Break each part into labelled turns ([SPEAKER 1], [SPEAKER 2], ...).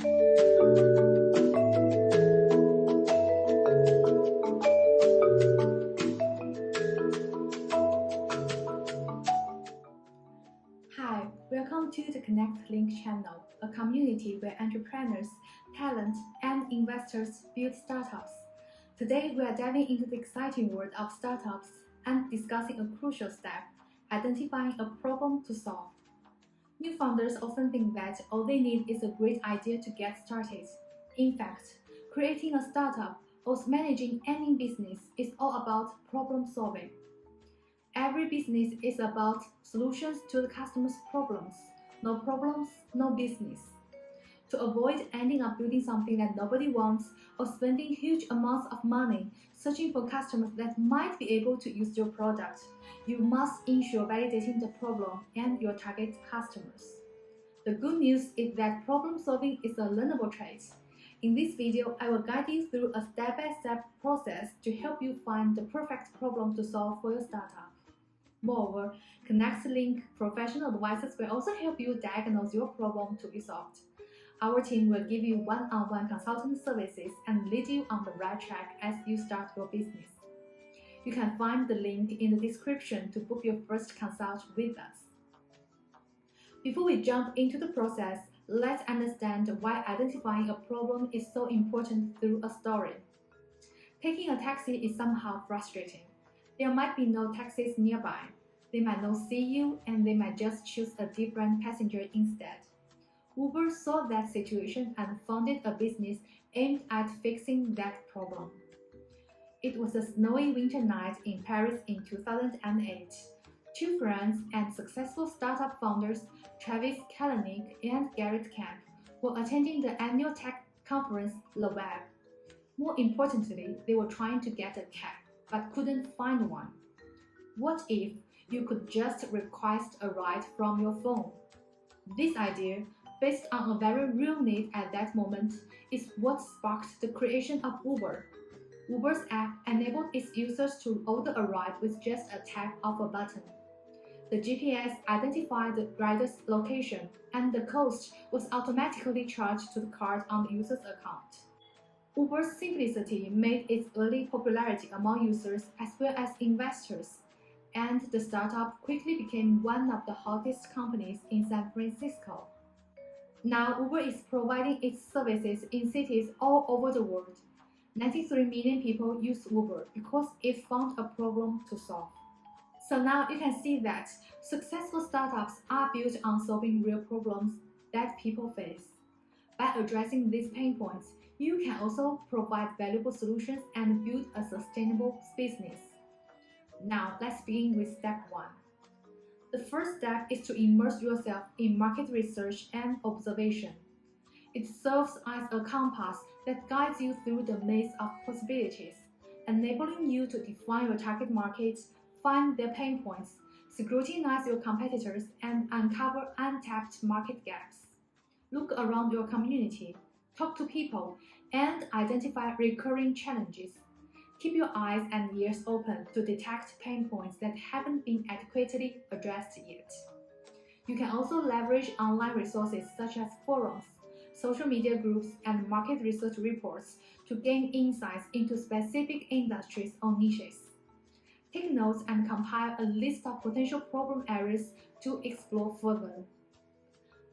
[SPEAKER 1] Hi, welcome to the Connect Link channel, a community where entrepreneurs, talent, and investors build startups. Today, we are diving into the exciting world of startups and discussing a crucial step, identifying a problem to solve. New founders often think that all they need is a great idea to get started. In fact, creating a startup or managing any business is all about problem solving. Every business is about solutions to the customer's problems. No problems, no business. To avoid ending up building something that nobody wants or spending huge amounts of money searching for customers that might be able to use your product, you must ensure validating the problem and your target customers. The good news is that problem solving is a learnable trait. In this video, I will guide you through a step-by-step process to help you find the perfect problem to solve for your startup. Moreover, Connect Link professional advisors will also help you diagnose your problem to be solved. Our team will give you one-on-one consulting services and lead you on the right track as you start your business. You can find the link in the description to book your first consult with us. Before we jump into the process, let's understand why identifying a problem is so important through a story. Taking a taxi is somehow frustrating. There might be no taxis nearby. They might not see you and they might just choose a different passenger instead. Uber saw that situation and founded a business aimed at fixing that problem. It was a snowy winter night in Paris in 2008. Two friends and successful startup founders, Travis Kalanick and Garrett Camp, were attending the annual tech conference Le Web. More importantly, they were trying to get a cab, but couldn't find one. What if you could just request a ride from your phone? This idea, based on a very real need at that moment, is what sparked the creation of Uber. Uber's app enabled its users to order a ride with just a tap of a button. The GPS identified the rider's location, and the cost was automatically charged to the card on the user's account. Uber's simplicity made its early popularity among users as well as investors, and the startup quickly became one of the hottest companies in San Francisco. Now Uber is providing its services in cities all over the world. 93 million people use Uber because it found a problem to solve. So now you can see that successful startups are built on solving real problems that people face. By addressing these pain points, you can also provide valuable solutions and build a sustainable business. Now, let's begin with step 1. The first step is to immerse yourself in market research and observation. It serves as a compass that guides you through the maze of possibilities, enabling you to define your target market, find their pain points, scrutinize your competitors, and uncover untapped market gaps. Look around your community, talk to people, and identify recurring challenges. Keep your eyes and ears open to detect pain points that haven't been adequately addressed yet. You can also leverage online resources such as forums, social media groups, and market research reports to gain insights into specific industries or niches. Take notes and compile a list of potential problem areas to explore further.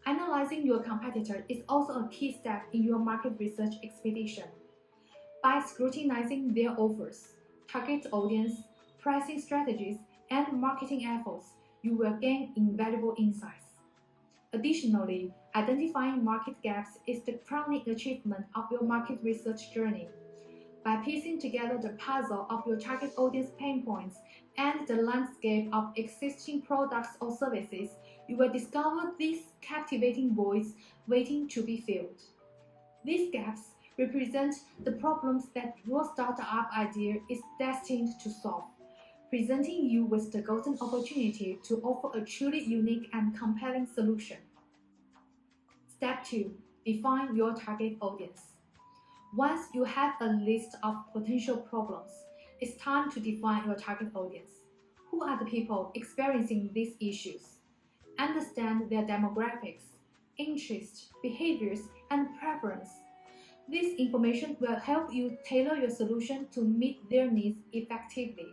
[SPEAKER 1] Analyzing your competitor is also a key step in your market research expedition. By scrutinizing their offers, target audience, pricing strategies, and marketing efforts, you will gain invaluable insights. Additionally, identifying market gaps is the crowning achievement of your market research journey. By piecing together the puzzle of your target audience pain points and the landscape of existing products or services, you will discover these captivating voids waiting to be filled. These gaps represent the problems that your startup idea is destined to solve, presenting you with the golden opportunity to offer a truly unique and compelling solution. Step 2. Define your target audience. Once you have a list of potential problems, it's time to define your target audience. Who are the people experiencing these issues? Understand their demographics, interests, behaviors, and preference. This information will help you tailor your solution to meet their needs effectively.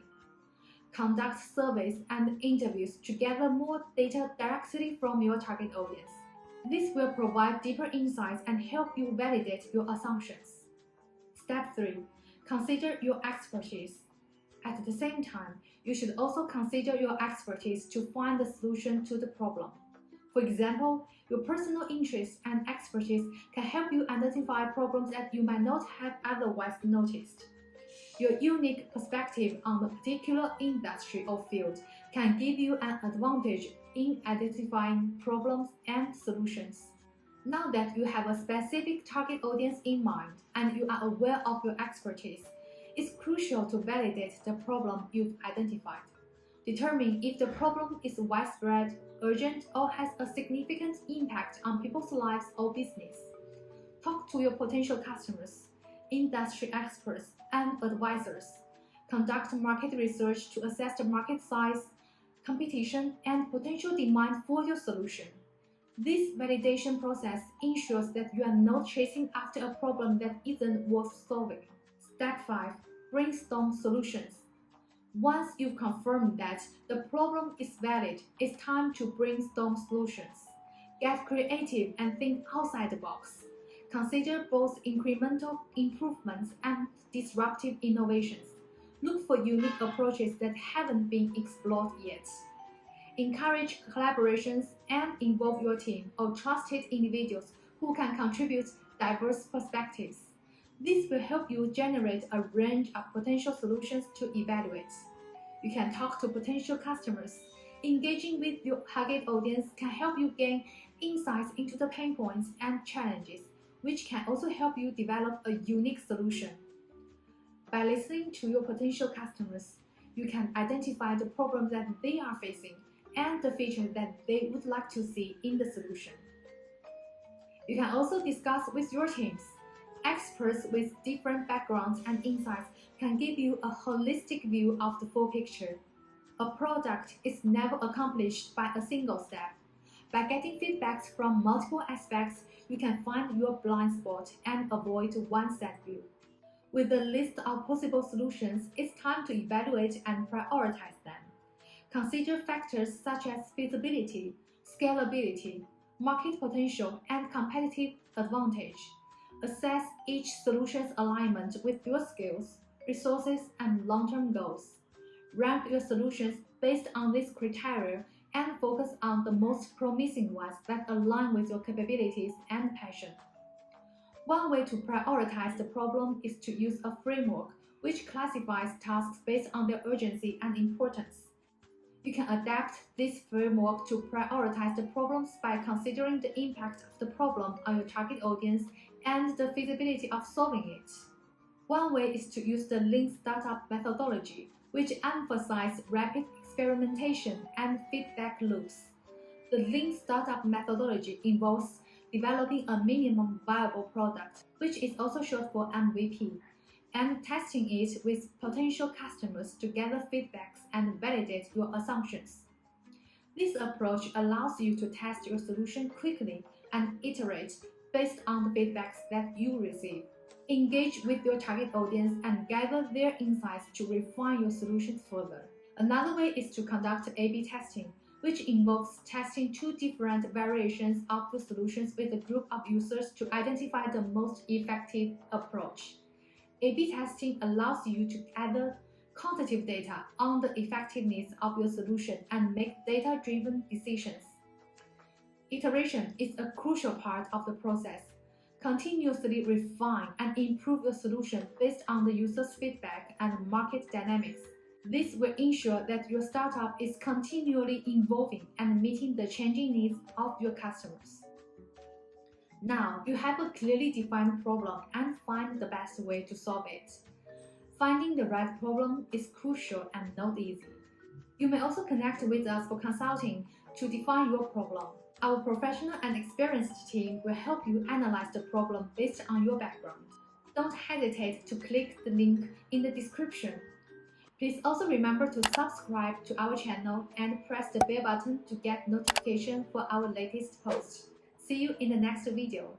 [SPEAKER 1] Conduct surveys and interviews to gather more data directly from your target audience. This will provide deeper insights and help you validate your assumptions. Step 3. Consider your expertise. At the same time, you should also consider your expertise to find the solution to the problem. For example, your personal interests and expertise can help you identify problems that you might not have otherwise noticed. Your unique perspective on a particular industry or field can give you an advantage in identifying problems and solutions. Now that you have a specific target audience in mind and you are aware of your expertise, it's crucial to validate the problem you've identified. Determine if the problem is widespread, urgent, or has a significant impact on people's lives or business. Talk to your potential customers, industry experts, and advisors. Conduct market research to assess the market size, competition, and potential demand for your solution. This validation process ensures that you are not chasing after a problem that isn't worth solving. Step 5. Brainstorm solutions. Once you've confirmed that the problem is valid, it's time to brainstorm solutions. Get creative and think outside the box. Consider both incremental improvements and disruptive innovations. Look for unique approaches that haven't been explored yet. Encourage collaborations and involve your team of trusted individuals who can contribute diverse perspectives. This will help you generate a range of potential solutions to evaluate. You can talk to potential customers. Engaging with your target audience can help you gain insights into the pain points and challenges, which can also help you develop a unique solution. By listening to your potential customers, you can identify the problems that they are facing and the features that they would like to see in the solution. You can also discuss with your teams. Experts with different backgrounds and insights can give you a holistic view of the full picture. A product is never accomplished by a single step. By getting feedbacks from multiple aspects, you can find your blind spot and avoid one set view. With a list of possible solutions, it's time to evaluate and prioritize them. Consider factors such as feasibility, scalability, market potential, and competitive advantage. Assess each solution's alignment with your skills, resources, and long-term goals. Rank your solutions based on these criteria and focus on the most promising ones that align with your capabilities and passion. One way to prioritize the problem is to use a framework which classifies tasks based on their urgency and importance. You can adapt this framework to prioritize the problems by considering the impact of the problem on your target audience and the feasibility of solving it. One way is to use the Lean Startup methodology, which emphasizes rapid experimentation and feedback loops. The Lean Startup methodology involves developing a minimum viable product, which is also short for MVP, and testing it with potential customers to gather feedbacks and validate your assumptions. This approach allows you to test your solution quickly and iterate based on the feedbacks that you receive. Engage with your target audience and gather their insights to refine your solutions further. Another way is to conduct A/B testing, which involves testing two different variations of the solutions with a group of users to identify the most effective approach. A/B testing allows you to gather quantitative data on the effectiveness of your solution and make data-driven decisions. Iteration is a crucial part of the process. Continuously refine and improve your solution based on the user's feedback and market dynamics. This will ensure that your startup is continually evolving and meeting the changing needs of your customers. Now, you have a clearly defined problem and find the best way to solve it. Finding the right problem is crucial and not easy. You may also connect with us for consulting to define your problem. Our professional and experienced team will help you analyze the problem based on your background. Don't hesitate to click the link in the description. Please also remember to subscribe to our channel and press the bell button to get notification for our latest posts. See you in the next video.